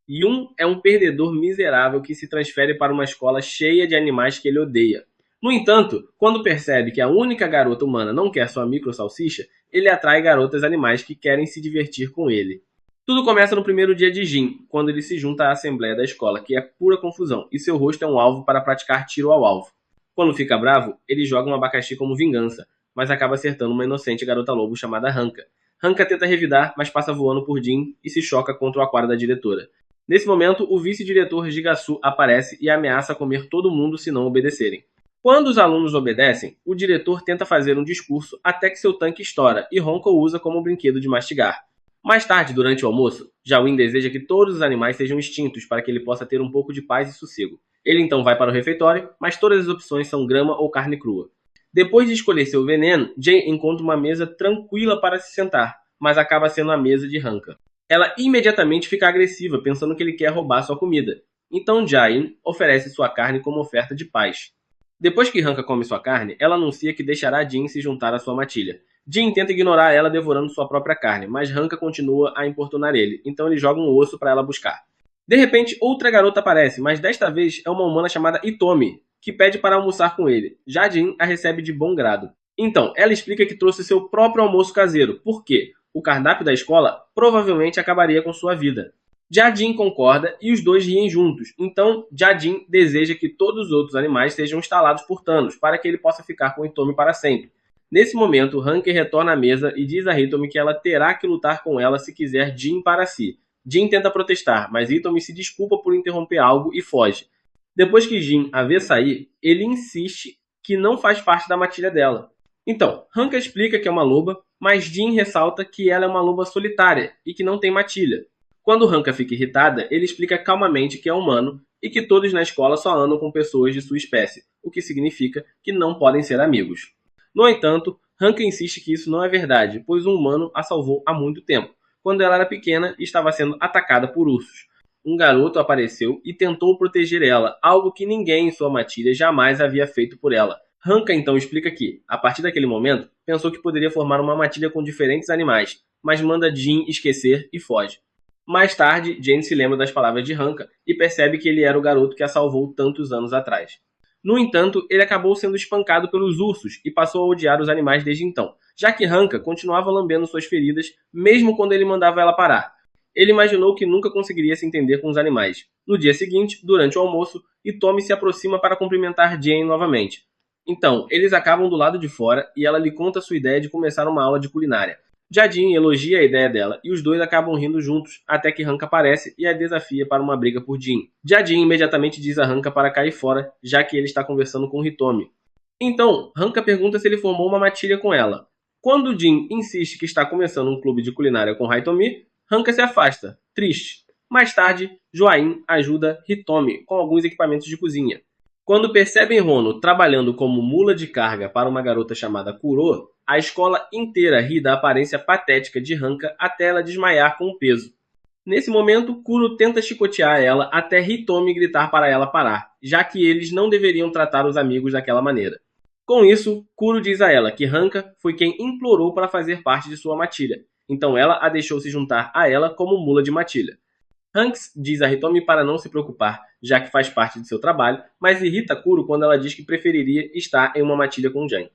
Yun é um perdedor miserável que se transfere para uma escola cheia de animais que ele odeia. No entanto, quando percebe que a única garota humana não quer sua micro-salsicha, ele atrai garotas animais que querem se divertir com ele. Tudo começa no primeiro dia de Jin, quando ele se junta à assembleia da escola, que é pura confusão, e seu rosto é um alvo para praticar tiro ao alvo. Quando fica bravo, ele joga um abacaxi como vingança, mas acaba acertando uma inocente garota-lobo chamada Hanka. Hanka tenta revidar, mas passa voando por Jin e se choca contra o aquário da diretora. Nesse momento, o vice-diretor Gigasu aparece e ameaça comer todo mundo se não obedecerem. Quando os alunos obedecem, o diretor tenta fazer um discurso até que seu tanque estoura e Honko o usa como um brinquedo de mastigar. Mais tarde, durante o almoço, Jawin deseja que todos os animais sejam extintos para que ele possa ter um pouco de paz e sossego. Ele então vai para o refeitório, mas todas as opções são grama ou carne crua. Depois de escolher seu veneno, Jane encontra uma mesa tranquila para se sentar, mas acaba sendo a mesa de Hanka. Ela imediatamente fica agressiva, pensando que ele quer roubar sua comida. Então Jain oferece sua carne como oferta de paz. Depois que Hanka come sua carne, ela anuncia que deixará Jin se juntar à sua matilha. Jin tenta ignorar ela devorando sua própria carne, mas Hanka continua a importunar ele, então ele joga um osso para ela buscar. De repente, outra garota aparece, mas desta vez é uma humana chamada Itomi, que pede para almoçar com ele. Já Jin a recebe de bom grado. Então, ela explica que trouxe seu próprio almoço caseiro, porque o cardápio da escola provavelmente acabaria com sua vida. Jadin concorda e os dois riem juntos, então Jadin deseja que todos os outros animais sejam instalados por Thanos, para que ele possa ficar com Hitomi para sempre. Nesse momento, Hank retorna à mesa e diz a Hitomi que ela terá que lutar com ela se quiser Jin para si. Jin tenta protestar, mas Hitomi se desculpa por interromper algo e foge. Depois que Jin a vê sair, ele insiste que não faz parte da matilha dela. Então, Hank explica que é uma loba, mas Jin ressalta que ela é uma loba solitária e que não tem matilha. Quando Hanka fica irritada, ele explica calmamente que é humano e que todos na escola só andam com pessoas de sua espécie, o que significa que não podem ser amigos. No entanto, Hanka insiste que isso não é verdade, pois um humano a salvou há muito tempo, quando ela era pequena e estava sendo atacada por ursos. Um garoto apareceu e tentou proteger ela, algo que ninguém em sua matilha jamais havia feito por ela. Hanka então explica que, a partir daquele momento, pensou que poderia formar uma matilha com diferentes animais, mas manda Jin esquecer e foge. Mais tarde, Jane se lembra das palavras de Hanka e percebe que ele era o garoto que a salvou tantos anos atrás. No entanto, ele acabou sendo espancado pelos ursos e passou a odiar os animais desde então, já que Hanka continuava lambendo suas feridas mesmo quando ele mandava ela parar. Ele imaginou que nunca conseguiria se entender com os animais. No dia seguinte, durante o almoço, Hitomi se aproxima para cumprimentar Jane novamente. Então, eles acabam do lado de fora e ela lhe conta sua ideia de começar uma aula de culinária. Jadin elogia a ideia dela e os dois acabam rindo juntos até que Hanka aparece e a desafia para uma briga por Jin. Jadin imediatamente diz a Hanka para cair fora, já que ele está conversando com Hitomi. Então, Hanka pergunta se ele formou uma matilha com ela. Quando Jin insiste que está começando um clube de culinária com Hitomi, Hanka se afasta, triste. Mais tarde, Joain ajuda Hitomi com alguns equipamentos de cozinha. Quando percebem Rono trabalhando como mula de carga para uma garota chamada Kuro, a escola inteira ri da aparência patética de Hanka até ela desmaiar com o peso. Nesse momento, Kuro tenta chicotear ela até Hitomi gritar para ela parar, já que eles não deveriam tratar os amigos daquela maneira. Com isso, Kuro diz a ela que Hanka foi quem implorou para fazer parte de sua matilha, então ela a deixou se juntar a ela como mula de matilha. Hanks diz a Hitomi para não se preocupar, já que faz parte de seu trabalho, mas irrita Kuro quando ela diz que preferiria estar em uma matilha com Jin.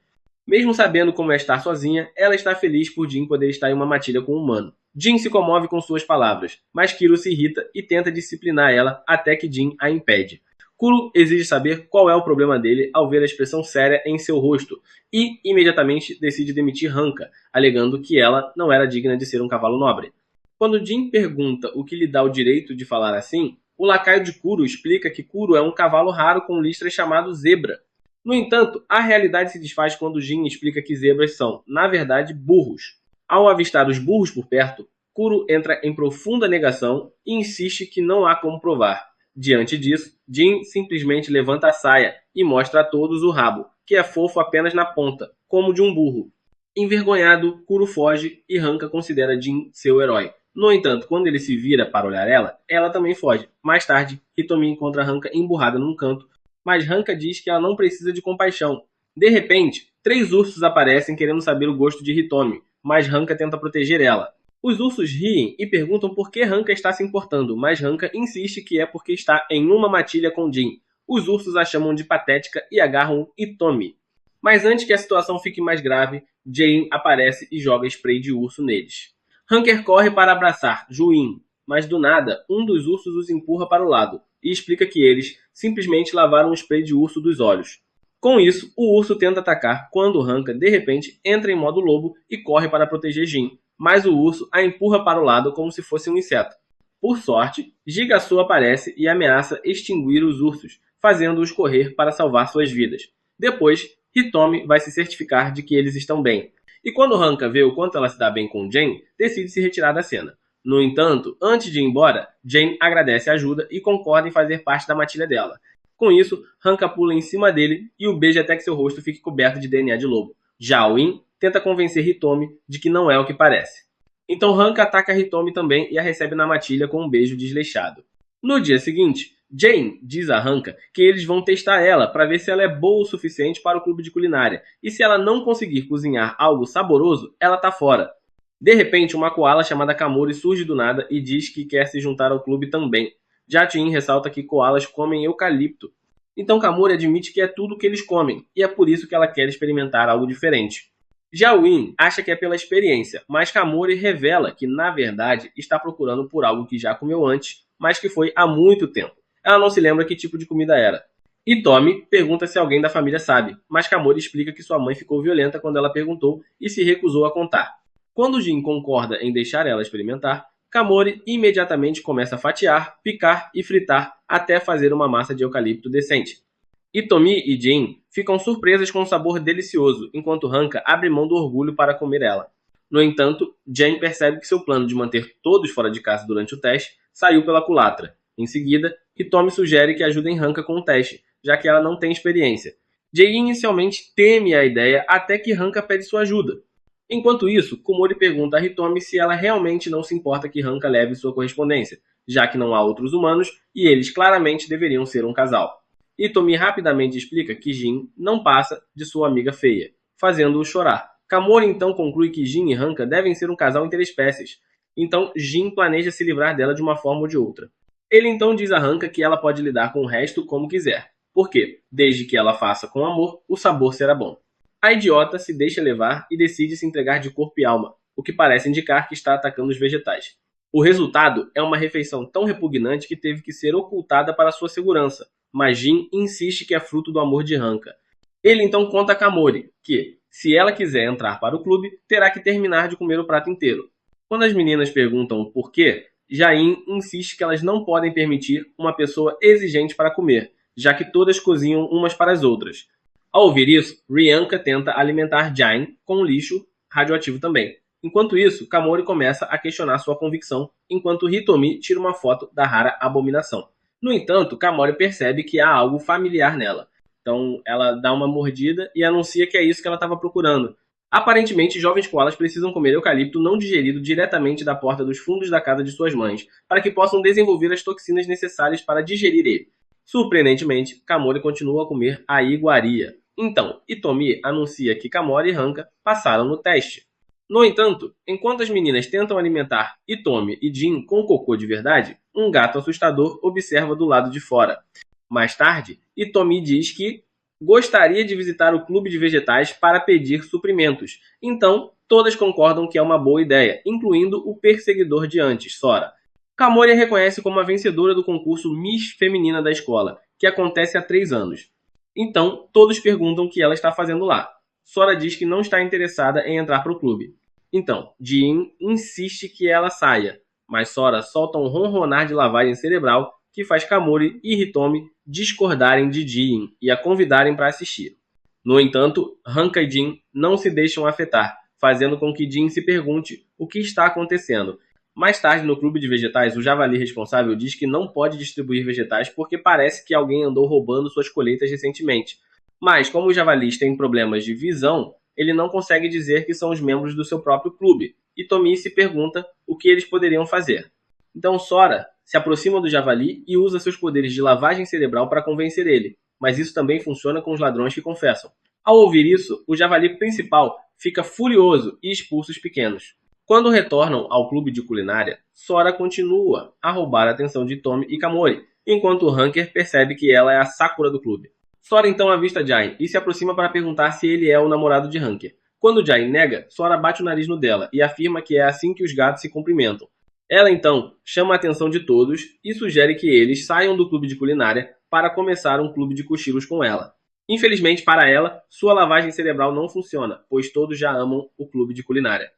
Mesmo sabendo como é estar sozinha, ela está feliz por Jin poder estar em uma matilha com um humano. Jin se comove com suas palavras, mas Kuro se irrita e tenta disciplinar ela até que Jin a impede. Kuro exige saber qual é o problema dele ao ver a expressão séria em seu rosto e, imediatamente, decide demitir Hanka, alegando que ela não era digna de ser um cavalo nobre. Quando Jin pergunta o que lhe dá o direito de falar assim, o lacaio de Kuro explica que Kuro é um cavalo raro com listras chamado zebra. No entanto, a realidade se desfaz quando Jin explica que zebras são, na verdade, burros. Ao avistar os burros por perto, Kuro entra em profunda negação e insiste que não há como provar. Diante disso, Jin simplesmente levanta a saia e mostra a todos o rabo, que é fofo apenas na ponta, como de um burro. Envergonhado, Kuro foge e Hanka considera Jin seu herói. No entanto, quando ele se vira para olhar ela também foge. Mais tarde, Hitomi encontra Hanka emburrada num canto, mas Hanka diz que ela não precisa de compaixão. De repente, 3 ursos aparecem querendo saber o gosto de Hitomi, mas Hanka tenta proteger ela. Os ursos riem e perguntam por que Hanka está se importando, mas Hanka insiste que é porque está em uma matilha com Jin. Os ursos a chamam de patética e agarram Hitomi. Mas antes que a situação fique mais grave, Jane aparece e joga spray de urso neles. Hanker corre para abraçar Juin, mas do nada, um dos ursos os empurra para o lado e explica que eles simplesmente lavaram o spray de urso dos olhos. Com isso, o urso tenta atacar quando Hanka, de repente, entra em modo lobo e corre para proteger Jin, mas o urso a empurra para o lado como se fosse um inseto. Por sorte, Gigasu aparece e ameaça extinguir os ursos, fazendo-os correr para salvar suas vidas. Depois, Hitomi vai se certificar de que eles estão bem. E quando Hanka vê o quanto ela se dá bem com Jane, decide se retirar da cena. No entanto, antes de ir embora, Jane agradece a ajuda e concorda em fazer parte da matilha dela. Com isso, Hanka pula em cima dele e o beija até que seu rosto fique coberto de DNA de lobo. Já Win tenta convencer Hitomi de que não é o que parece. Então Hanka ataca Hitomi também e a recebe na matilha com um beijo desleixado. No dia seguinte, Jane diz a Hanka que eles vão testar ela para ver se ela é boa o suficiente para o clube de culinária, e se ela não conseguir cozinhar algo saboroso, ela tá fora. De repente, uma koala chamada Kamori surge do nada e diz que quer se juntar ao clube também. Jatin ressalta que koalas comem eucalipto. Então Kamori admite que é tudo o que eles comem, e é por isso que ela quer experimentar algo diferente. Já Win acha que é pela experiência, mas Kamori revela que, na verdade, está procurando por algo que já comeu antes, mas que foi há muito tempo. Ela não se lembra que tipo de comida era. Hitomi pergunta se alguém da família sabe, mas Kamori explica que sua mãe ficou violenta quando ela perguntou e se recusou a contar. Quando Jin concorda em deixar ela experimentar, Kamori imediatamente começa a fatiar, picar e fritar até fazer uma massa de eucalipto decente. Hitomi e Jin ficam surpresas com o sabor delicioso, enquanto Hanka abre mão do orgulho para comer ela. No entanto, Jane percebe que seu plano de manter todos fora de casa durante o teste saiu pela culatra. Em seguida, Hitomi sugere que ajudem Hanka com o teste, já que ela não tem experiência. Jay inicialmente teme a ideia até que Hanka pede sua ajuda. Enquanto isso, Komori pergunta a Hitomi se ela realmente não se importa que Hanka leve sua correspondência, já que não há outros humanos e eles claramente deveriam ser um casal. Hitomi rapidamente explica que Jin não passa de sua amiga feia, fazendo-o chorar. Kamori então conclui que Jin e Hanka devem ser um casal interespécies, então Jin planeja se livrar dela de uma forma ou de outra. Ele então diz a Hanka que ela pode lidar com o resto como quiser, porque, desde que ela faça com amor, o sabor será bom. A idiota se deixa levar e decide se entregar de corpo e alma, o que parece indicar que está atacando os vegetais. O resultado é uma refeição tão repugnante que teve que ser ocultada para sua segurança, mas Jin insiste que é fruto do amor de Hanka. Ele então conta a Kamori que, se ela quiser entrar para o clube, terá que terminar de comer o prato inteiro. Quando as meninas perguntam o porquê, Jain insiste que elas não podem permitir uma pessoa exigente para comer, já que todas cozinham umas para as outras. Ao ouvir isso, Rianka tenta alimentar Jain com lixo radioativo também. Enquanto isso, Kamori começa a questionar sua convicção, enquanto Hitomi tira uma foto da rara abominação. No entanto, Kamori percebe que há algo familiar nela. Então, ela dá uma mordida e anuncia que é isso que ela estava procurando. Aparentemente, jovens koalas precisam comer eucalipto não digerido diretamente da porta dos fundos da casa de suas mães, para que possam desenvolver as toxinas necessárias para digerir ele. Surpreendentemente, Kamori continua a comer a iguaria. Então, Hitomi anuncia que Kamori e Hanka passaram no teste. No entanto, enquanto as meninas tentam alimentar Hitomi e Jin com cocô de verdade, um gato assustador observa do lado de fora. Mais tarde, Hitomi diz que gostaria de visitar o clube de vegetais para pedir suprimentos. Então, todas concordam que é uma boa ideia, incluindo o perseguidor de antes, Sora. Kamori a reconhece como a vencedora do concurso Miss Feminina da escola, que acontece há 3 anos. Então, todos perguntam o que ela está fazendo lá. Sora diz que não está interessada em entrar para o clube. Então, Jin insiste que ela saia, mas Sora solta um ronronar de lavagem cerebral que faz Kamori e Hitomi discordarem de Jin e a convidarem para assistir. No entanto, Hanka e Jin não se deixam afetar, fazendo com que Jin se pergunte o que está acontecendo. Mais tarde, no clube de vegetais, o javali responsável diz que não pode distribuir vegetais porque parece que alguém andou roubando suas colheitas recentemente. Mas, como os javalis têm problemas de visão, ele não consegue dizer que são os membros do seu próprio clube, e Tomi se pergunta o que eles poderiam fazer. Então Sora se aproxima do javali e usa seus poderes de lavagem cerebral para convencer ele, mas isso também funciona com os ladrões que confessam. Ao ouvir isso, o javali principal fica furioso e expulsa os pequenos. Quando retornam ao clube de culinária, Sora continua a roubar a atenção de Hitomi e Kamori, enquanto Hunker percebe que ela é a Sakura do clube. Sora então avista Jain e se aproxima para perguntar se ele é o namorado de Hunker. Quando Jain nega, Sora bate o nariz no dela e afirma que é assim que os gatos se cumprimentam. Ela então chama a atenção de todos e sugere que eles saiam do clube de culinária para começar um clube de cochilos com ela. Infelizmente para ela, sua lavagem cerebral não funciona, pois todos já amam o clube de culinária.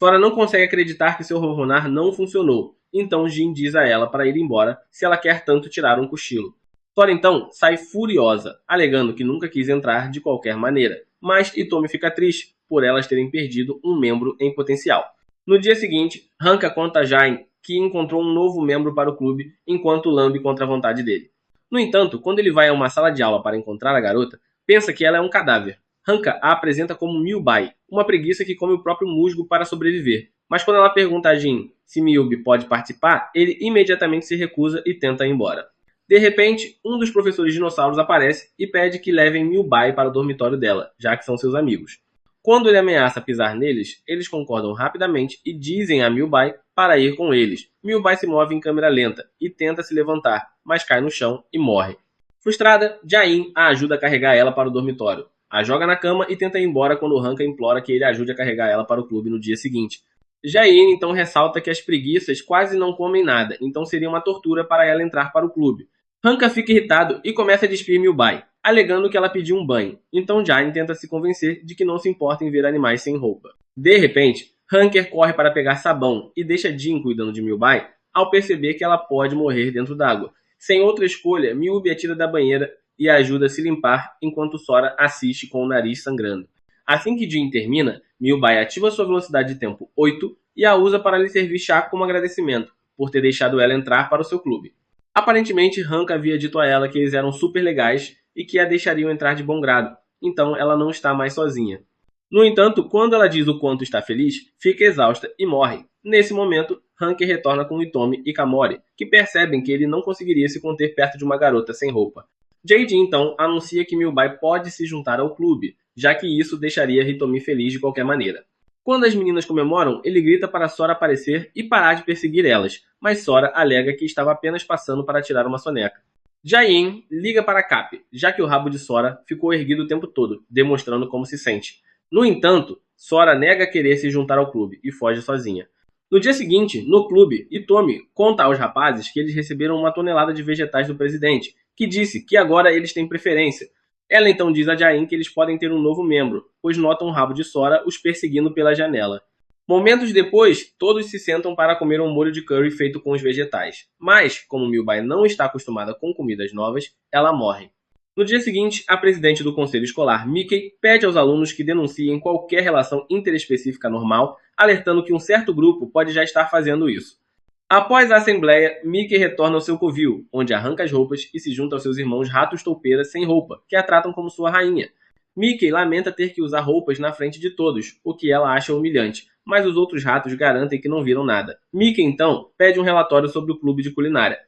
Sora não consegue acreditar que seu ronronar não funcionou, então Jin diz a ela para ir embora se ela quer tanto tirar um cochilo. Sora então sai furiosa, alegando que nunca quis entrar de qualquer maneira, mas Hitomi fica triste por elas terem perdido um membro em potencial. No dia seguinte, Hanka conta a Jain que encontrou um novo membro para o clube enquanto lambe contra a vontade dele. No entanto, quando ele vai a uma sala de aula para encontrar a garota, pensa que ela é um cadáver. Hanka a apresenta como Milbai, uma preguiça que come o próprio musgo para sobreviver. Mas quando ela pergunta a Jin se Miyubi pode participar, ele imediatamente se recusa e tenta ir embora. De repente, um dos professores dinossauros aparece e pede que levem Milbai para o dormitório dela, já que são seus amigos. Quando ele ameaça pisar neles, eles concordam rapidamente e dizem a Milbai para ir com eles. Milbai se move em câmera lenta e tenta se levantar, mas cai no chão e morre. Frustrada, Jain a ajuda a carregar ela para o dormitório. A joga na cama e tenta ir embora quando Hanka implora que ele ajude a carregar ela para o clube no dia seguinte. Jain então ressalta que as preguiças quase não comem nada, então seria uma tortura para ela entrar para o clube. Hanka fica irritado e começa a despir Milbai, alegando que ela pediu um banho. Então Jain tenta se convencer de que não se importa em ver animais sem roupa. De repente, Hunker corre para pegar sabão e deixa Jin cuidando de Milbai ao perceber que ela pode morrer dentro d'água. Sem outra escolha, Miyubi a tira da banheira e a ajuda a se limpar enquanto Sora assiste com o nariz sangrando. Assim que Jin termina, Milbai ativa sua velocidade de tempo 8 e a usa para lhe servir chá como agradecimento por ter deixado ela entrar para o seu clube. Aparentemente, Hanka havia dito a ela que eles eram super legais e que a deixariam entrar de bom grado, então ela não está mais sozinha. No entanto, quando ela diz o quanto está feliz, fica exausta e morre. Nesse momento, Hanker retorna com Hitomi e Kamori, que percebem que ele não conseguiria se conter perto de uma garota sem roupa. Jade então anuncia que Milbai pode se juntar ao clube, já que isso deixaria Hitomi feliz de qualquer maneira. Quando as meninas comemoram, ele grita para Sora aparecer e parar de perseguir elas, mas Sora alega que estava apenas passando para tirar uma soneca. Jain liga para Cap, já que o rabo de Sora ficou erguido o tempo todo, demonstrando como se sente. No entanto, Sora nega querer se juntar ao clube e foge sozinha. No dia seguinte, no clube, Hitomi conta aos rapazes que eles receberam uma tonelada de vegetais do presidente, que disse que agora eles têm preferência. Ela então diz a Jain que eles podem ter um novo membro, pois notam o rabo de Sora os perseguindo pela janela. Momentos depois, todos se sentam para comer um molho de curry feito com os vegetais. Mas, como Milbai não está acostumada com comidas novas, ela morre. No dia seguinte, a presidente do conselho escolar, Mickey, pede aos alunos que denunciem qualquer relação interespecífica normal, alertando que um certo grupo pode já estar fazendo isso. Após a assembleia, Mickey retorna ao seu covil, onde arranca as roupas e se junta aos seus irmãos ratos toupeiras sem roupa, que a tratam como sua rainha. Mickey lamenta ter que usar roupas na frente de todos, o que ela acha humilhante, mas os outros ratos garantem que não viram nada. Mickey, então, pede um relatório sobre o clube de culinária.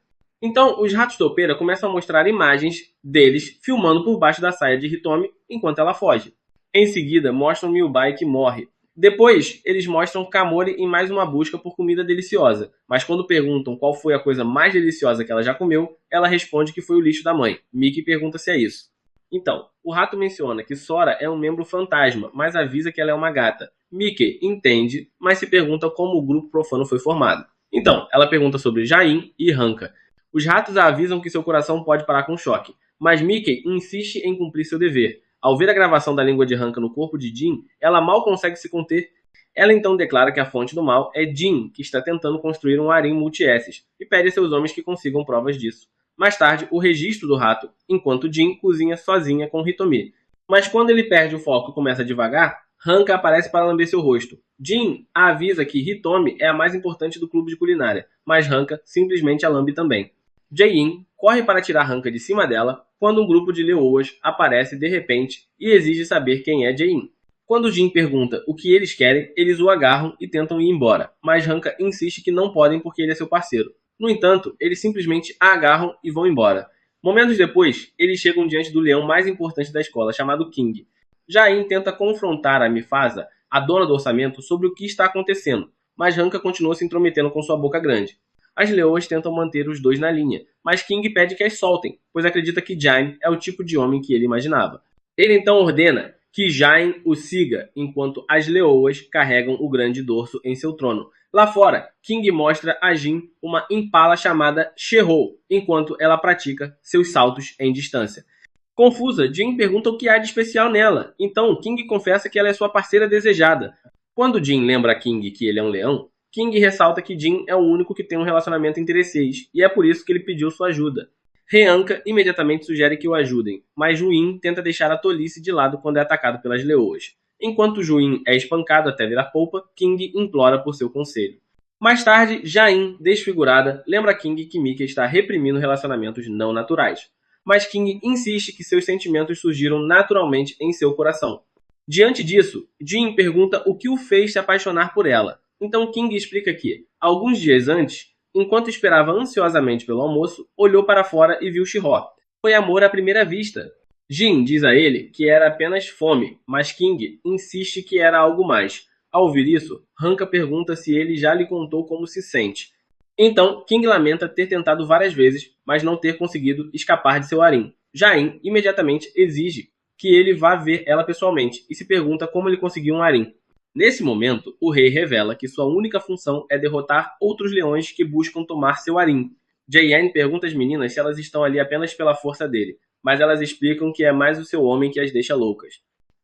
Então, os ratos toupeira começam a mostrar imagens deles filmando por baixo da saia de Hitomi enquanto ela foge. Em seguida, mostram Milbai que morre. Depois, eles mostram Kamori em mais uma busca por comida deliciosa, mas quando perguntam qual foi a coisa mais deliciosa que ela já comeu, ela responde que foi o lixo da mãe. Mickey pergunta se é isso. Então, o rato menciona que Sora é um membro fantasma, mas avisa que ela é uma gata. Mickey entende, mas se pergunta como o grupo profano foi formado. Então, ela pergunta sobre Jain e Hanka. Os ratos a avisam que seu coração pode parar com choque, mas Mickey insiste em cumprir seu dever. Ao ver a gravação da língua de Hanka no corpo de Jin, ela mal consegue se conter. Ela então declara que a fonte do mal é Jin, que está tentando construir um harém multi-esses, e pede a seus homens que consigam provas disso. Mais tarde, o registro do rato, enquanto Jin cozinha sozinha com Hitomi. Mas quando ele perde o foco e começa devagar, Hanka aparece para lamber seu rosto. Jin a avisa que Hitomi é a mais importante do clube de culinária, mas Hanka simplesmente a lambe também. Jain corre para tirar Hanka de cima dela, quando um grupo de leoas aparece de repente e exige saber quem é Jain. Quando Jin pergunta o que eles querem, eles o agarram e tentam ir embora, mas Hanka insiste que não podem porque ele é seu parceiro. No entanto, eles simplesmente a agarram e vão embora. Momentos depois, eles chegam diante do leão mais importante da escola, chamado King. Jain tenta confrontar a Mifasa, a dona do orçamento, sobre o que está acontecendo, mas Hanka continua se intrometendo com sua boca grande. As leoas tentam manter os dois na linha, mas King pede que as soltem, pois acredita que Jaime é o tipo de homem que ele imaginava. Ele então ordena que Jaime o siga, enquanto as leoas carregam o grande dorso em seu trono. Lá fora, King mostra a Jin uma impala chamada Shehou, enquanto ela pratica seus saltos em distância. Confusa, Jin pergunta o que há de especial nela, então King confessa que ela é sua parceira desejada. Quando Jin lembra a King que ele é um leão, King ressalta que Jin é o único que tem um relacionamento interesseis, e é por isso que ele pediu sua ajuda. Hanka imediatamente sugere que o ajudem, mas Juin tenta deixar a tolice de lado quando é atacado pelas leoas. Enquanto Juin é espancado até virar polpa, King implora por seu conselho. Mais tarde, Jain, desfigurada, lembra King que Mickey está reprimindo relacionamentos não naturais. Mas King insiste que seus sentimentos surgiram naturalmente em seu coração. Diante disso, Jin pergunta o que o fez se apaixonar por ela. Então King explica que, alguns dias antes, enquanto esperava ansiosamente pelo almoço, olhou para fora e viu Shihó. Foi amor à primeira vista. Jin diz a ele que era apenas fome, mas King insiste que era algo mais. Ao ouvir isso, Hanka pergunta se ele já lhe contou como se sente. Então, King lamenta ter tentado várias vezes, mas não ter conseguido escapar de seu harém. Jain imediatamente exige que ele vá ver ela pessoalmente e se pergunta como ele conseguiu um harém. Nesse momento, o rei revela que sua única função é derrotar outros leões que buscam tomar seu harém. Jae-Yen pergunta às meninas se elas estão ali apenas pela força dele, mas elas explicam que é mais o seu homem que as deixa loucas.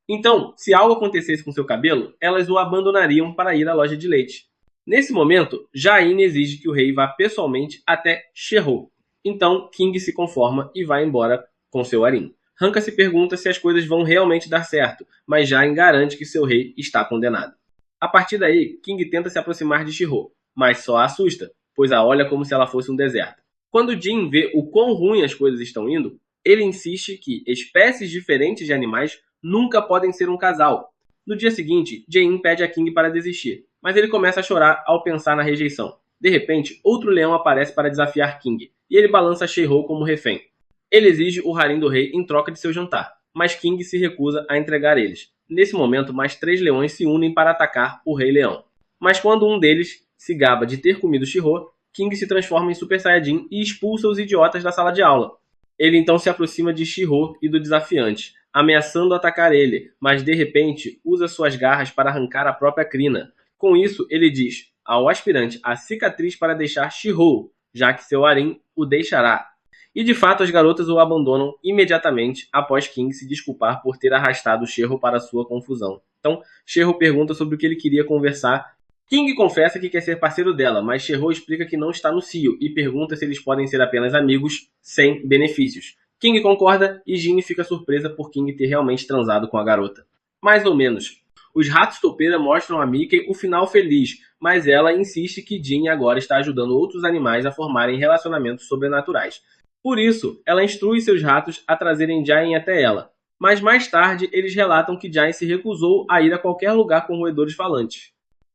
Então, se algo acontecesse com seu cabelo, elas o abandonariam para ir à loja de leite. Nesse momento, Jain exige que o rei vá pessoalmente até Shehou. Então, King se conforma e vai embora com seu harém. Hanka se pergunta se as coisas vão realmente dar certo, mas Jain garante que seu rei está condenado. A partir daí, King tenta se aproximar de Shihou, mas só a assusta, pois a olha como se ela fosse um deserto. Quando Jin vê o quão ruim as coisas estão indo, ele insiste que espécies diferentes de animais nunca podem ser um casal. No dia seguinte, Jain pede a King para desistir, mas ele começa a chorar ao pensar na rejeição. De repente, outro leão aparece para desafiar King, e ele balança Shehou como refém. Ele exige o harém do rei em troca de seu jantar, mas King se recusa a entregar eles. Nesse momento, mais 3 leões se unem para atacar o Rei Leão. Mas quando um deles se gaba de ter comido Shihou, King se transforma em Super Saiyajin e expulsa os idiotas da sala de aula. Ele então se aproxima de Shihou e do desafiante, ameaçando atacar ele, mas de repente usa suas garras para arrancar a própria crina. Com isso, ele diz ao aspirante a cicatriz para deixar Shihou, já que seu harém o deixará. E de fato as garotas o abandonam imediatamente após King se desculpar por ter arrastado Shehou para sua confusão. Então, Shehou pergunta sobre o que ele queria conversar. King confessa que quer ser parceiro dela, mas Shehou explica que não está no cio e pergunta se eles podem ser apenas amigos sem benefícios. King concorda e Ginny fica surpresa por King ter realmente transado com a garota. Mais ou menos. Os ratos topeira mostram a Mickey o final feliz, mas ela insiste que Ginny agora está ajudando outros animais a formarem relacionamentos sobrenaturais. Por isso, ela instrui seus ratos a trazerem Jain até ela. Mas mais tarde, eles relatam que Jain se recusou a ir a qualquer lugar com roedores falantes.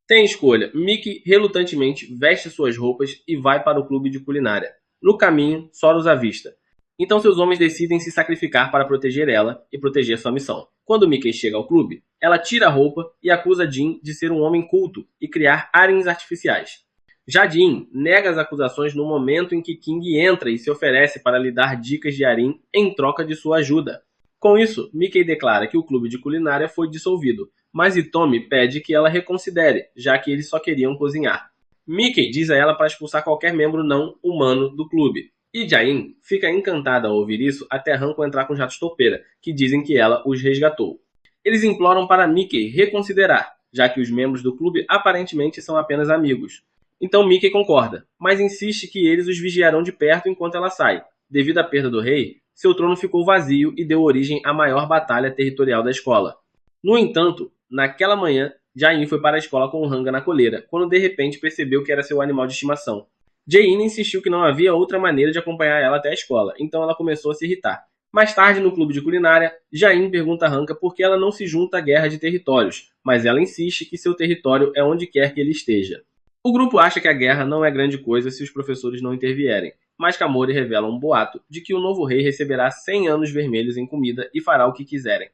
Sem escolha, Mickey relutantemente veste suas roupas e vai para o clube de culinária. No caminho, Sora os avista. Então seus homens decidem se sacrificar para proteger ela e proteger sua missão. Quando Mickey chega ao clube, ela tira a roupa e acusa Jin de ser um homem culto e criar haréns artificiais. Já Jin nega as acusações no momento em que King entra e se oferece para lhe dar dicas de harém em troca de sua ajuda. Com isso, Mickey declara que o clube de culinária foi dissolvido, mas Hitomi pede que ela reconsidere, já que eles só queriam cozinhar. Mickey diz a ela para expulsar qualquer membro não humano do clube. E Jain fica encantada ao ouvir isso até Hanko entrar com os ratos topeira, que dizem que ela os resgatou. Eles imploram para Mickey reconsiderar, já que os membros do clube aparentemente são apenas amigos. Então Mickey concorda, mas insiste que eles os vigiarão de perto enquanto ela sai. Devido à perda do rei, seu trono ficou vazio e deu origem à maior batalha territorial da escola. No entanto, naquela manhã, Jain foi para a escola com o Hanga na coleira, quando de repente percebeu que era seu animal de estimação. Jain insistiu que não havia outra maneira de acompanhar ela até a escola, então ela começou a se irritar. Mais tarde, no clube de culinária, Jain pergunta a Hanka por que ela não se junta à guerra de territórios, mas ela insiste que seu território é onde quer que ele esteja. O grupo acha que a guerra não é grande coisa se os professores não intervierem, mas Kamori revela um boato de que o novo rei receberá 100 anos vermelhos em comida e fará o que quiserem.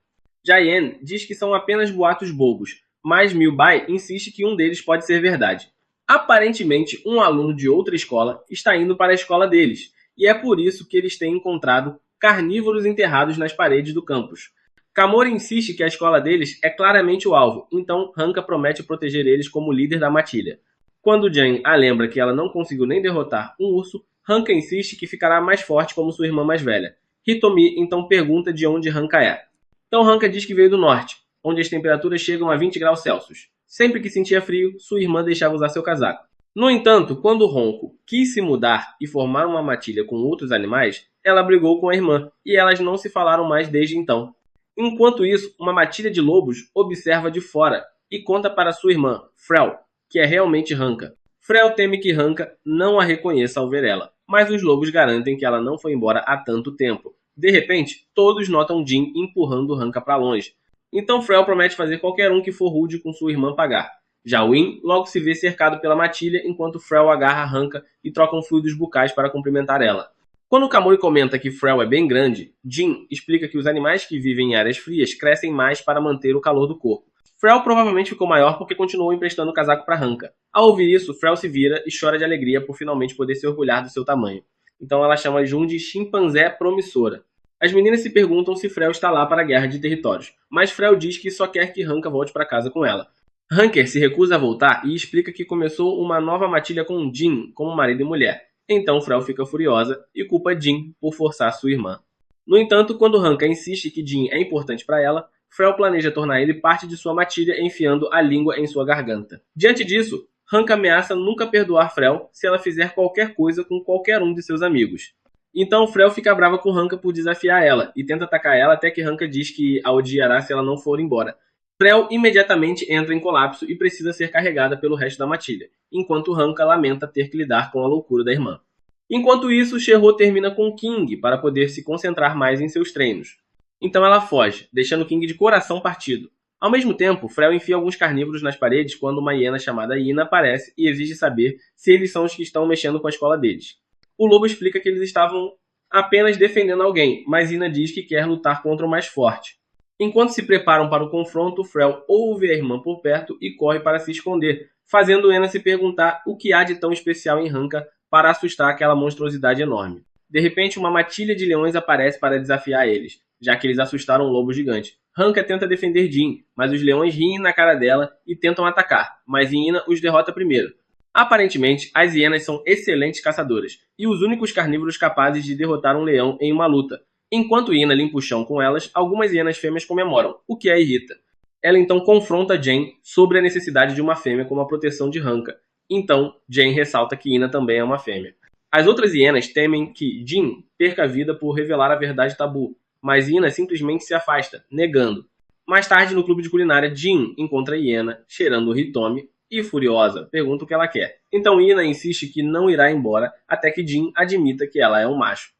Jayen diz que são apenas boatos bobos, mas Milbai insiste que um deles pode ser verdade. Aparentemente, um aluno de outra escola está indo para a escola deles, e é por isso que eles têm encontrado carnívoros enterrados nas paredes do campus. Kamori insiste que a escola deles é claramente o alvo, então Hanka promete proteger eles como líder da matilha. Quando Jane a lembra que ela não conseguiu nem derrotar um urso, Hanka insiste que ficará mais forte como sua irmã mais velha. Hitomi então pergunta de onde Hanka é. Então Hanka diz que veio do norte, onde as temperaturas chegam a 20 graus Celsius. Sempre que sentia frio, sua irmã deixava usar seu casaco. No entanto, quando Ronco quis se mudar e formar uma matilha com outros animais, ela brigou com a irmã, e elas não se falaram mais desde então. Enquanto isso, uma matilha de lobos observa de fora e conta para sua irmã, Frel, que é realmente Hanka. Frel teme que Hanka não a reconheça ao ver ela, mas os lobos garantem que ela não foi embora há tanto tempo. De repente, todos notam Jin empurrando Hanka para longe. Então Frel promete fazer qualquer um que for rude com sua irmã pagar. Já Win logo se vê cercado pela matilha enquanto Frel agarra Hanka e trocam fluidos bucais para cumprimentar ela. Quando Kamori comenta que Frel é bem grande, Jin explica que os animais que vivem em áreas frias crescem mais para manter o calor do corpo. Frel provavelmente ficou maior porque continuou emprestando o casaco para Hanka. Ao ouvir isso, Frel se vira e chora de alegria por finalmente poder se orgulhar do seu tamanho. Então ela chama Jun de chimpanzé promissora. As meninas se perguntam se Frel está lá para a guerra de territórios, mas Frel diz que só quer que Hanka volte para casa com ela. Hanker se recusa a voltar e explica que começou uma nova matilha com Jin como marido e mulher. Então Frel fica furiosa e culpa Jin por forçar sua irmã. No entanto, quando Hanka insiste que Jin é importante para ela, Frel planeja tornar ele parte de sua matilha enfiando a língua em sua garganta. Diante disso, Hanka ameaça nunca perdoar Frel se ela fizer qualquer coisa com qualquer um de seus amigos. Então Frel fica brava com Hanka por desafiar ela e tenta atacar ela até que Hanka diz que a odiará se ela não for embora. Frel imediatamente entra em colapso e precisa ser carregada pelo resto da matilha, enquanto Hanka lamenta ter que lidar com a loucura da irmã. Enquanto isso, Sherro termina com King para poder se concentrar mais em seus treinos. Então ela foge, deixando King de coração partido. Ao mesmo tempo, Frel enfia alguns carnívoros nas paredes quando uma hiena chamada Ina aparece e exige saber se eles são os que estão mexendo com a escola deles. O lobo explica que eles estavam apenas defendendo alguém, mas Ina diz que quer lutar contra o mais forte. Enquanto se preparam para o confronto, Frel ouve a irmã por perto e corre para se esconder, fazendo Ina se perguntar o que há de tão especial em Hanka para assustar aquela monstruosidade enorme. De repente, uma matilha de leões aparece para desafiar eles, já que eles assustaram um lobo gigante. Hanka tenta defender Jin, mas os leões riem na cara dela e tentam atacar, mas Ina os derrota primeiro. Aparentemente, as hienas são excelentes caçadoras, e os únicos carnívoros capazes de derrotar um leão em uma luta. Enquanto Ina limpa o chão com elas, algumas hienas fêmeas comemoram, o que a irrita. Ela então confronta Jane sobre a necessidade de uma fêmea como a proteção de Hanka. Então, Jane ressalta que Ina também é uma fêmea. As outras hienas temem que Jin perca a vida por revelar a verdade tabu, mas Ina simplesmente se afasta, negando. Mais tarde, no clube de culinária, Jin encontra a hiena, cheirando o Hitomi, e furiosa, pergunta o que ela quer. Então Ina insiste que não irá embora até que Jin admita que ela é um macho.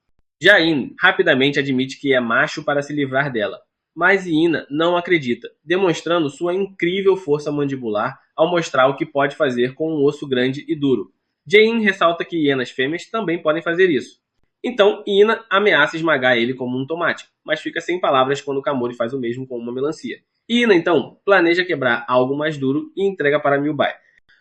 Jain rapidamente admite que é macho para se livrar dela, mas Ina não acredita, demonstrando sua incrível força mandibular ao mostrar o que pode fazer com um osso grande e duro. Jain ressalta que hienas fêmeas também podem fazer isso. Então Ina ameaça esmagar ele como um tomate, mas fica sem palavras quando Kamori faz o mesmo com uma melancia. Ina então planeja quebrar algo mais duro e entrega para Milbai.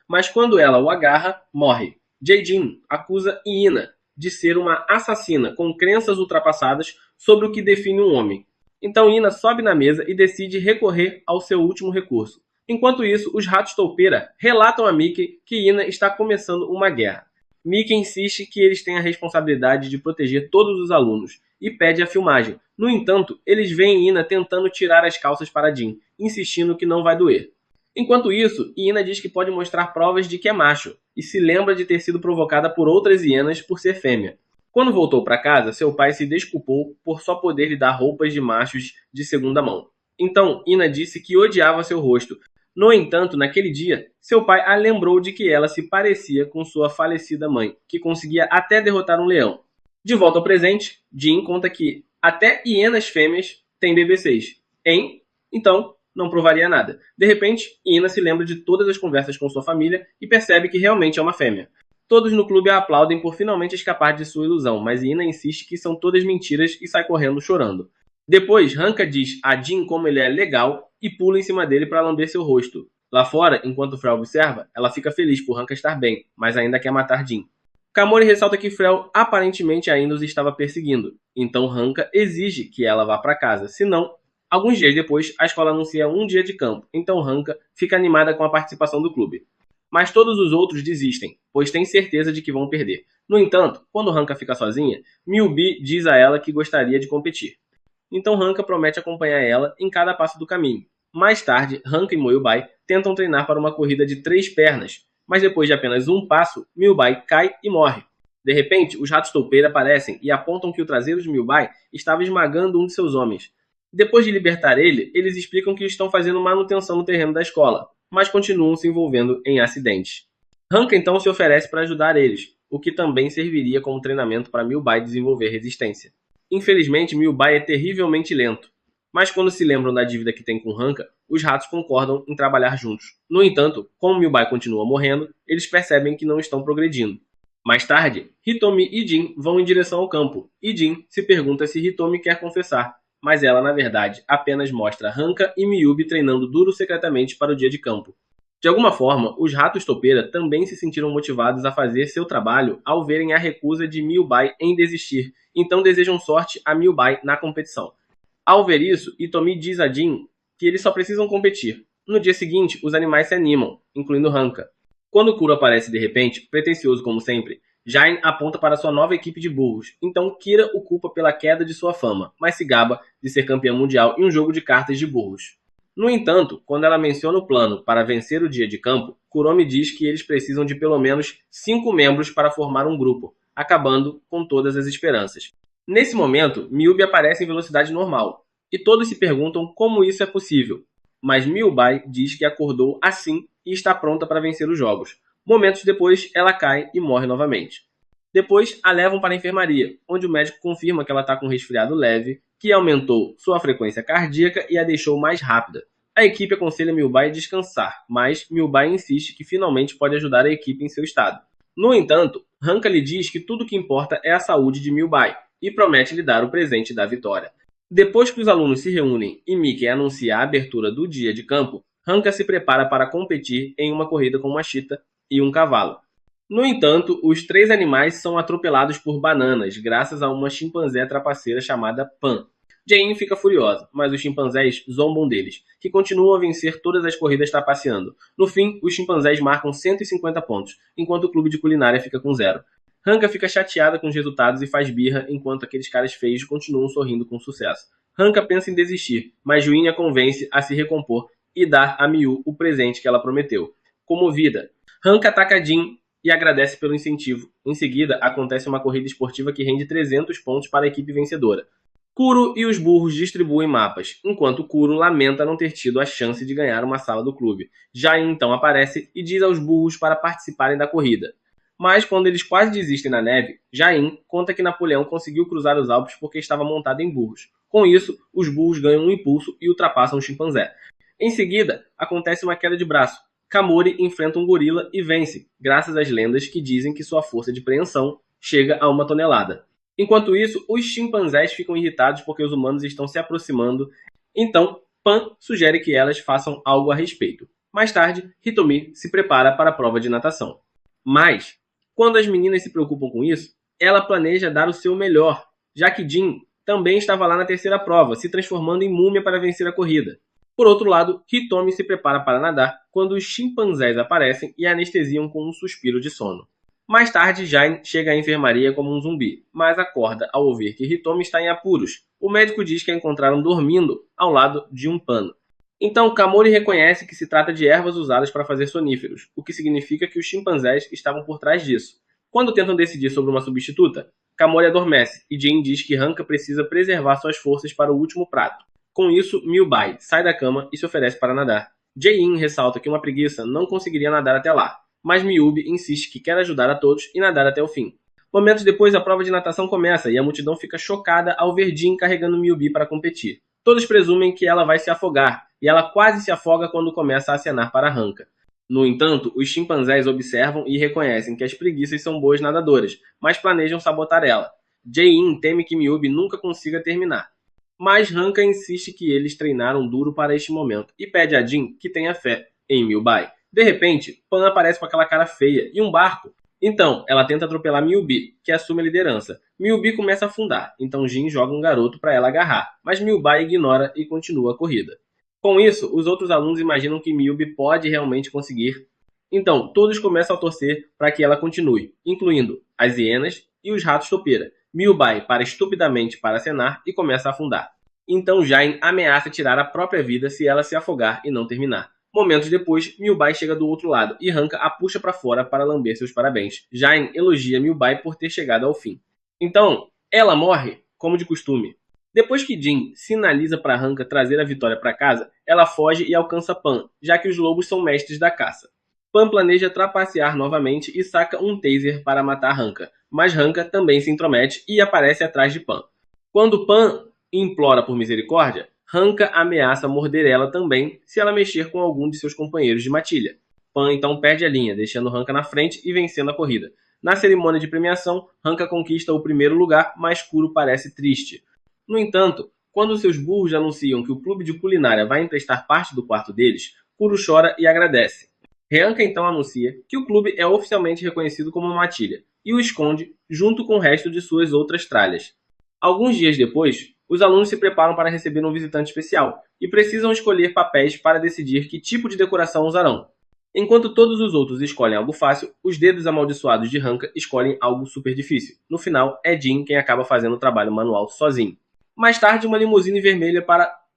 Mas quando ela o agarra, morre. Jae-jin acusa Ina de ser uma assassina com crenças ultrapassadas sobre o que define um homem. Então Ina sobe na mesa e decide recorrer ao seu último recurso. Enquanto isso, os ratos toupeira relatam a Mickey que Ina está começando uma guerra. Mickey insiste que eles têm a responsabilidade de proteger todos os alunos e pede a filmagem. No entanto, eles veem Ina tentando tirar as calças para Jin, insistindo que não vai doer. Enquanto isso, Ina diz que pode mostrar provas de que é macho, e se lembra de ter sido provocada por outras hienas por ser fêmea. Quando voltou para casa, seu pai se desculpou por só poder lhe dar roupas de machos de segunda mão. Então, Ina disse que odiava seu rosto. No entanto, naquele dia, seu pai a lembrou de que ela se parecia com sua falecida mãe, que conseguia até derrotar um leão. De volta ao presente, Jin conta que até hienas fêmeas têm BB6. Então, não provaria nada. De repente, Ina se lembra de todas as conversas com sua família e percebe que realmente é uma fêmea. Todos no clube a aplaudem por finalmente escapar de sua ilusão, mas Ina insiste que são todas mentiras e sai correndo chorando. Depois, Hanka diz a Jin como ele é legal e pula em cima dele para lamber seu rosto. Lá fora, enquanto Frel observa, ela fica feliz por Hanka estar bem, mas ainda quer matar Jin. Kamori ressalta que Frel aparentemente ainda os estava perseguindo, então Hanka exige que ela vá para casa, senão, alguns dias depois, a escola anuncia um dia de campo, então Hanka fica animada com a participação do clube. Mas todos os outros desistem, pois têm certeza de que vão perder. No entanto, quando Hanka fica sozinha, Miubi diz a ela que gostaria de competir. Então Hanka promete acompanhar ela em cada passo do caminho. Mais tarde, Hanka e Moyubai tentam treinar para uma corrida de 3 pernas, mas depois de apenas um passo, Miubai cai e morre. De repente, os ratos toupeira aparecem e apontam que o traseiro de Miubai estava esmagando um de seus homens. Depois de libertar ele, eles explicam que estão fazendo manutenção no terreno da escola, mas continuam se envolvendo em acidentes. Hanka então se oferece para ajudar eles, o que também serviria como treinamento para Miubai desenvolver resistência. Infelizmente, Miubai é terrivelmente lento, mas quando se lembram da dívida que tem com Hanka, os ratos concordam em trabalhar juntos. No entanto, como Miubai continua morrendo, eles percebem que não estão progredindo. Mais tarde, Hitomi e Jin vão em direção ao campo, e Jin se pergunta se Hitomi quer confessar, mas ela, na verdade, apenas mostra Hanka e Miubi treinando duro secretamente para o dia de campo. De alguma forma, os ratos topeira também se sentiram motivados a fazer seu trabalho ao verem a recusa de Miubai em desistir, então desejam sorte a Miubai na competição. Ao ver isso, Hitomi diz a Jin que eles só precisam competir. No dia seguinte, os animais se animam, incluindo Hanka. Quando Kuro aparece de repente, pretensioso como sempre, Jain aponta para sua nova equipe de burros, então Kira o culpa pela queda de sua fama, mas se gaba de ser campeã mundial em um jogo de cartas de burros. No entanto, quando ela menciona o plano para vencer o dia de campo, Kuromi diz que eles precisam de pelo menos 5 membros para formar um grupo, acabando com todas as esperanças. Nesse momento, Miubi aparece em velocidade normal, e todos se perguntam como isso é possível, mas Miubai diz que acordou assim e está pronta para vencer os jogos. Momentos depois, ela cai e morre novamente. Depois, a levam para a enfermaria, onde o médico confirma que ela está com um resfriado leve, que aumentou sua frequência cardíaca e a deixou mais rápida. A equipe aconselha Miubai a descansar, mas Miubai insiste que finalmente pode ajudar a equipe em seu estado. No entanto, Hanka lhe diz que tudo o que importa é a saúde de Miubai, e promete lhe dar o presente da vitória. Depois que os alunos se reúnem e Mickey anuncia a abertura do dia de campo, Hanka se prepara para competir em uma corrida com uma chita e um cavalo. No entanto, os 3 animais são atropelados por bananas, graças a uma chimpanzé trapaceira chamada Pan. Jane fica furiosa, mas os chimpanzés zombam deles, que continuam a vencer todas as corridas trapaceando. No fim, os chimpanzés marcam 150 pontos, enquanto o clube de culinária fica com 0. Hanka fica chateada com os resultados e faz birra, enquanto aqueles caras feios continuam sorrindo com sucesso. Hanka pensa em desistir, mas Juin a convence a se recompor e dar a Miu o presente que ela prometeu. Comovida, Hanka ataca Jin e agradece pelo incentivo. Em seguida, acontece uma corrida esportiva que rende 300 pontos para a equipe vencedora. Kuro e os burros distribuem mapas, enquanto Kuro lamenta não ter tido a chance de ganhar uma sala do clube. Jain então aparece e diz aos burros para participarem da corrida. Mas quando eles quase desistem na neve, Jain conta que Napoleão conseguiu cruzar os Alpes porque estava montado em burros. Com isso, os burros ganham um impulso e ultrapassam o chimpanzé. Em seguida, acontece uma queda de braço. Kamori enfrenta um gorila e vence, graças às lendas que dizem que sua força de preensão chega a 1 tonelada. Enquanto isso, os chimpanzés ficam irritados porque os humanos estão se aproximando, então Pan sugere que elas façam algo a respeito. Mais tarde, Hitomi se prepara para a prova de natação. Mas, quando as meninas se preocupam com isso, ela planeja dar o seu melhor, já que Jin também estava lá na terceira prova, se transformando em múmia para vencer a corrida. Por outro lado, Hitomi se prepara para nadar quando os chimpanzés aparecem e a anestesiam com um suspiro de sono. Mais tarde, Jain chega à enfermaria como um zumbi, mas acorda ao ouvir que Hitomi está em apuros. O médico diz que a encontraram dormindo ao lado de um pano. Então, Kamori reconhece que se trata de ervas usadas para fazer soníferos, o que significa que os chimpanzés estavam por trás disso. Quando tentam decidir sobre uma substituta, Kamori adormece e Jin diz que Hanka precisa preservar suas forças para o último prato. Com isso, Miubai sai da cama e se oferece para nadar. Jae-in ressalta que uma preguiça não conseguiria nadar até lá, mas Miubi insiste que quer ajudar a todos e nadar até o fim. Momentos depois, a prova de natação começa e a multidão fica chocada ao ver Jin carregando Miubi para competir. Todos presumem que ela vai se afogar, e ela quase se afoga quando começa a acenar para Hanka. No entanto, os chimpanzés observam e reconhecem que as preguiças são boas nadadoras, mas planejam sabotar ela. Jae-in teme que Miubi nunca consiga terminar. Mas Hanka insiste que eles treinaram duro para este momento e pede a Jin que tenha fé, em Milbai. De repente, Pan aparece com aquela cara feia e um barco. Então, ela tenta atropelar Milby, que assume a liderança. Milby começa a afundar, então Jin joga um garoto para ela agarrar, mas Milbai ignora e continua a corrida. Com isso, os outros alunos imaginam que Milby pode realmente conseguir. Então, todos começam a torcer para que ela continue, incluindo as hienas e os ratos topeira. Milbai para estupidamente para acenar e começa a afundar. Então Jain ameaça tirar a própria vida se ela se afogar e não terminar. Momentos depois, Milbai chega do outro lado e Hanka a puxa para fora para lamber seus parabéns. Jain elogia Milbai por ter chegado ao fim. Então, ela morre, como de costume. Depois que Jin sinaliza para Hanka trazer a vitória para casa, ela foge e alcança Pan, já que os lobos são mestres da caça. Pan planeja trapacear novamente e saca um taser para matar Hanka, mas Hanka também se intromete e aparece atrás de Pan. Quando Pan implora por misericórdia, Hanka ameaça morder ela também se ela mexer com algum de seus companheiros de matilha. Pan então perde a linha, deixando Hanka na frente e vencendo a corrida. Na cerimônia de premiação, Hanka conquista o primeiro lugar, mas Kuro parece triste. No entanto, quando seus burros anunciam que o clube de culinária vai emprestar parte do quarto deles, Kuro chora e agradece. Hanka então anuncia que o clube é oficialmente reconhecido como uma matilha e o esconde junto com o resto de suas outras tralhas. Alguns dias depois, os alunos se preparam para receber um visitante especial e precisam escolher papéis para decidir que tipo de decoração usarão. Enquanto todos os outros escolhem algo fácil, os dedos amaldiçoados de Hanka escolhem algo super difícil. No final, é Jin quem acaba fazendo o trabalho manual sozinho. Mais tarde, uma limusine vermelha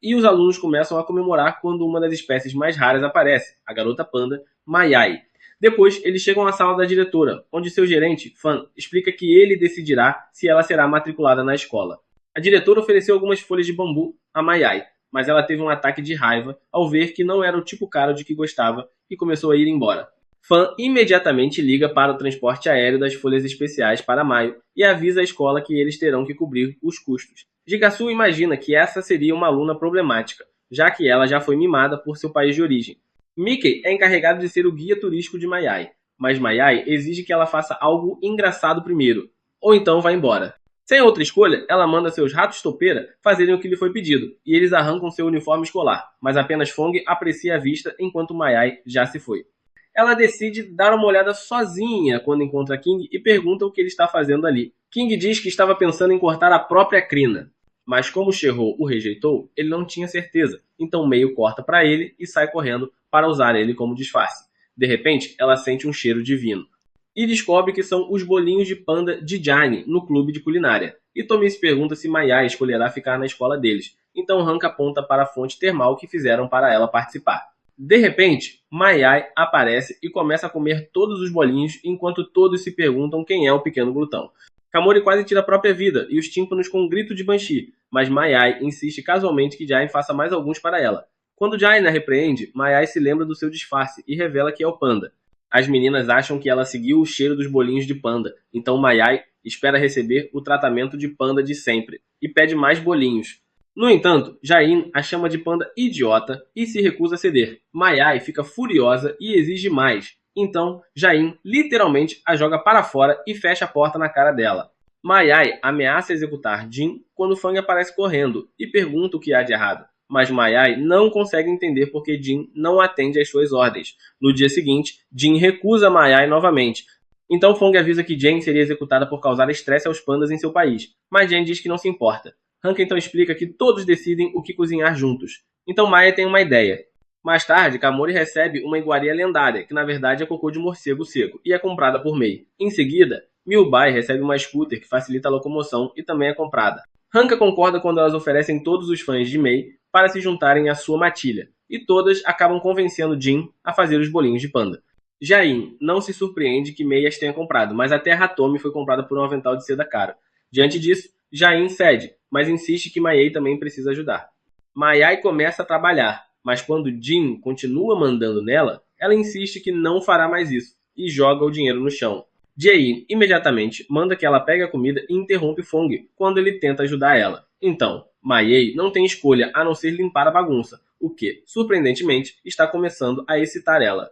e os alunos começam a comemorar quando uma das espécies mais raras aparece, a garota panda, Mayai. Depois, eles chegam à sala da diretora, onde seu gerente, Fan, explica que ele decidirá se ela será matriculada na escola. A diretora ofereceu algumas folhas de bambu a Mayai, mas ela teve um ataque de raiva ao ver que não era o tipo cara de que gostava e começou a ir embora. Fan imediatamente liga para o transporte aéreo das folhas especiais para maio e avisa a escola que eles terão que cobrir os custos. Jigasu imagina que essa seria uma aluna problemática, já que ela já foi mimada por seu país de origem. Mickey é encarregado de ser o guia turístico de Mayai, mas Mayai exige que ela faça algo engraçado primeiro, ou então vá embora. Sem outra escolha, ela manda seus ratos topeira fazerem o que lhe foi pedido, e eles arrancam seu uniforme escolar, mas apenas Fong aprecia a vista enquanto Mayai já se foi. Ela decide dar uma olhada sozinha quando encontra King e pergunta o que ele está fazendo ali. King diz que estava pensando em cortar a própria crina, mas como Sherro o rejeitou, ele não tinha certeza, então Meio corta para ele e sai correndo para usar ele como disfarce. De repente, ela sente um cheiro divino e descobre que são os bolinhos de panda de Jane no clube de culinária. E Tommy se pergunta se Mayai escolherá ficar na escola deles, então Hanka aponta para a fonte termal que fizeram para ela participar. De repente, Mayai aparece e começa a comer todos os bolinhos enquanto todos se perguntam quem é o pequeno glutão. Kamori quase tira a própria vida e os tímpanos com um grito de Banshee, mas Mayai insiste casualmente que Jain faça mais alguns para ela. Quando Jain a repreende, Mayai se lembra do seu disfarce e revela que é o panda. As meninas acham que ela seguiu o cheiro dos bolinhos de panda, então Mayai espera receber o tratamento de panda de sempre e pede mais bolinhos. No entanto, Jain a chama de panda idiota e se recusa a ceder. Mayai fica furiosa e exige mais. Então, Jain literalmente a joga para fora e fecha a porta na cara dela. Mayai ameaça executar Jin quando Fang aparece correndo e pergunta o que há de errado. Mas Mayai não consegue entender porque Jin não atende às suas ordens. No dia seguinte, Jin recusa Mayai novamente. Então Fang avisa que Jane seria executada por causar estresse aos pandas em seu país, mas Jane diz que não se importa. Hanka então explica que todos decidem o que cozinhar juntos. Então Maya tem uma ideia. Mais tarde, Kamori recebe uma iguaria lendária, que na verdade é cocô de morcego seco, e é comprada por Mei. Em seguida, Milbai recebe uma scooter que facilita a locomoção e também é comprada. Hanka concorda quando elas oferecem todos os fãs de Mei para se juntarem à sua matilha, e todas acabam convencendo Jin a fazer os bolinhos de panda. Jain não se surpreende que Mei as tenha comprado, mas até Hatomi foi comprada por um avental de seda caro. Diante disso, Jain cede, mas insiste que Mayai também precisa ajudar. Mayai começa a trabalhar, mas quando Jin continua mandando nela, ela insiste que não fará mais isso e joga o dinheiro no chão. Jain imediatamente manda que ela pegue a comida e interrompe Fong quando ele tenta ajudar ela. Então, Mayai não tem escolha a não ser limpar a bagunça, o que, surpreendentemente, está começando a excitar ela.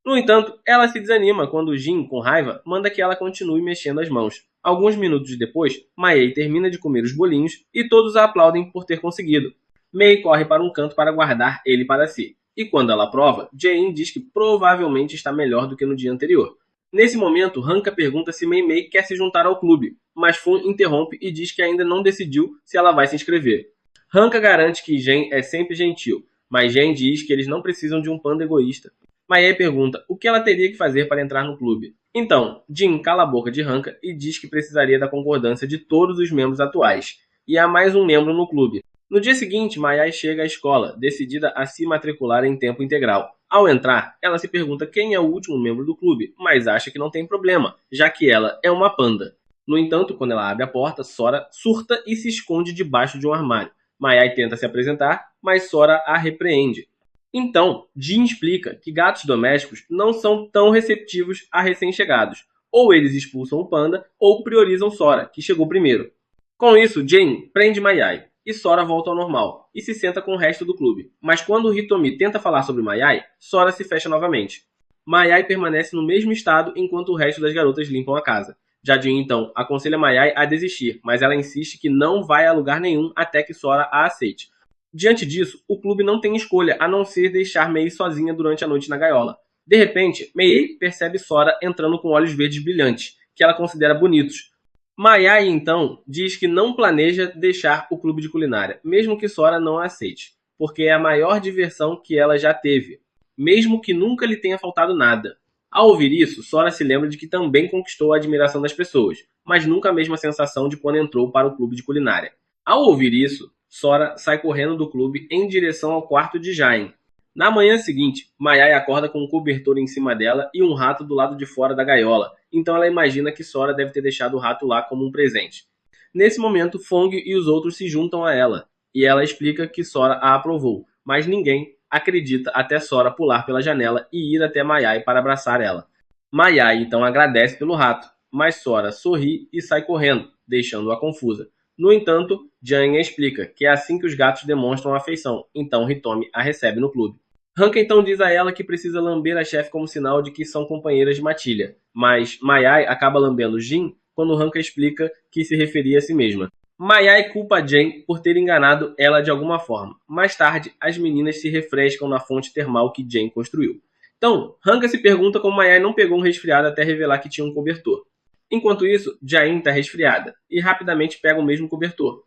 No entanto, ela se desanima quando Jin, com raiva, manda que ela continue mexendo as mãos. Alguns minutos depois, Mayai termina de comer os bolinhos e todos a aplaudem por ter conseguido. Mei corre para um canto para guardar ele para si. E quando ela prova, Jae-in diz que provavelmente está melhor do que no dia anterior. Nesse momento, Hanka pergunta se Mei Mei quer se juntar ao clube, mas Fun interrompe e diz que ainda não decidiu se ela vai se inscrever. Hanka garante que Jen é sempre gentil, mas Jen diz que eles não precisam de um panda egoísta. Mayai pergunta o que ela teria que fazer para entrar no clube. Então, Jin cala a boca de Hanka e diz que precisaria da concordância de todos os membros atuais. E há mais um membro no clube. No dia seguinte, Mayai chega à escola, decidida a se matricular em tempo integral. Ao entrar, ela se pergunta quem é o último membro do clube, mas acha que não tem problema, já que ela é uma panda. No entanto, quando ela abre a porta, Sora surta e se esconde debaixo de um armário. Mayai tenta se apresentar, mas Sora a repreende. Então, Jin explica que gatos domésticos não são tão receptivos a recém-chegados. Ou eles expulsam o panda, ou priorizam Sora, que chegou primeiro. Com isso, Jane prende Mayai, e Sora volta ao normal, e se senta com o resto do clube. Mas quando Hitomi tenta falar sobre Mayai, Sora se fecha novamente. Mayai permanece no mesmo estado enquanto o resto das garotas limpam a casa. Jin então aconselha Mayai a desistir, mas ela insiste que não vai a lugar nenhum até que Sora a aceite. Diante disso, o clube não tem escolha a não ser deixar Mei sozinha durante a noite na gaiola. De repente, Mei percebe Sora entrando com olhos verdes brilhantes, que ela considera bonitos. Mayai, então, diz que não planeja deixar o clube de culinária, mesmo que Sora não a aceite, porque é a maior diversão que ela já teve, mesmo que nunca lhe tenha faltado nada. Ao ouvir isso, Sora se lembra de que também conquistou a admiração das pessoas, mas nunca a mesma sensação de quando entrou para o clube de culinária. Ao ouvir isso, Sora sai correndo do clube em direção ao quarto de Jain. Na manhã seguinte, Mayai acorda com um cobertor em cima dela e um rato do lado de fora da gaiola, então ela imagina que Sora deve ter deixado o rato lá como um presente. Nesse momento, Fong e os outros se juntam a ela, e ela explica que Sora a aprovou, mas ninguém acredita até Sora pular pela janela e ir até Mayai para abraçar ela. Mayai então agradece pelo rato, mas Sora sorri e sai correndo, deixando-a confusa. No entanto, Jang explica que é assim que os gatos demonstram afeição, então Hitomi a recebe no clube. Hanka então diz a ela que precisa lamber a chefe como sinal de que são companheiras de matilha, mas Mayai acaba lambendo Jin quando Hanka explica que se referia a si mesma. Mayai culpa Jen por ter enganado ela de alguma forma. Mais tarde, as meninas se refrescam na fonte termal que Jen construiu. Então, Hanka se pergunta como Mayai não pegou um resfriado até revelar que tinha um cobertor. Enquanto isso, Jain está resfriada e rapidamente pega o mesmo cobertor.